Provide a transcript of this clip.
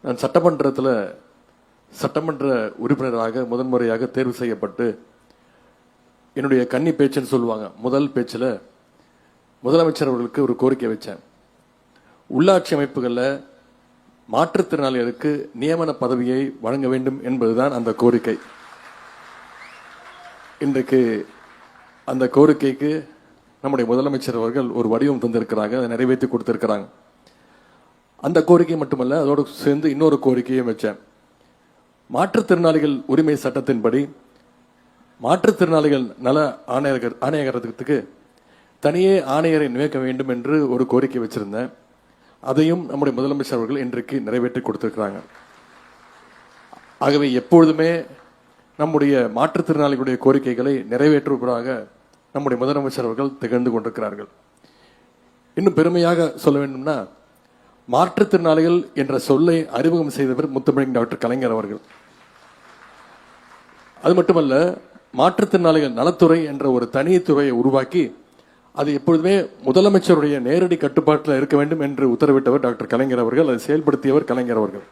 நான் சட்டமன்ற உறுப்பினராக முதன்முறையாக தேர்வு செய்யப்பட்டு என்னுடைய கன்னி பேச்சுன்னு சொல்லுவாங்க, முதல் பேச்சில் முதலமைச்சர் அவர்களுக்கு ஒரு கோரிக்கை வச்சேன். உள்ளாட்சி அமைப்புகளில் மாற்றுத்திறனாளிகளுக்கு நியமன பதவியை வழங்க வேண்டும் என்பதுதான் அந்த கோரிக்கை. இன்றைக்கு அந்த கோரிக்கைக்கு நம்முடைய முதலமைச்சர் அவர்கள் ஒரு வடிவம் தந்திருக்கிறாங்க, அதை நிறைவேற்றி கொடுத்திருக்கிறாங்க. அந்த கோரிக்கை மட்டுமல்ல, அதோடு சேர்ந்து இன்னொரு கோரிக்கையும் வச்சேன். மாற்றுத்திறனாளிகள் உரிமை சட்டத்தின்படி மாற்றுத்திறனாளிகள் நல ஆணையரகத்துக்கு தனியே ஆணையரை நியமிக்க வேண்டும் என்று ஒரு கோரிக்கை வச்சிருந்தேன். அதையும் நம்முடைய முதலமைச்சர் அவர்கள் இன்றைக்கு நிறைவேற்றி கொடுத்திருக்கிறாங்க. ஆகவே எப்பொழுதுமே நம்முடைய மாற்றுத்திறனாளிகளுடைய கோரிக்கைகளை நிறைவேற்றுவதாக நம்முடைய முதலமைச்சர் அவர்கள் திகழ்ந்து கொண்டிருக்கிறார்கள். இன்னும் பெருமையாக சொல்ல வேண்டும்னா, மாற்றுத்திறனாளிகள் என்ற சொல்லை அறிமுகம் செய்தவர் முத்தமிழ் டாக்டர் கலைஞர் அவர்கள். அது மட்டுமல்ல, மாற்றுத்திறனாளிகள் நலத்துறை என்ற ஒரு தனித்துறையை உருவாக்கி அது எப்பொழுதுமே முதலமைச்சருடைய நேரடி கட்டுப்பாட்டில் இருக்க வேண்டும் என்று உத்தரவிட்டவர் டாக்டர் கலைஞர் அவர்கள். அதை செயல்படுத்தியவர் கலைஞர் அவர்கள்.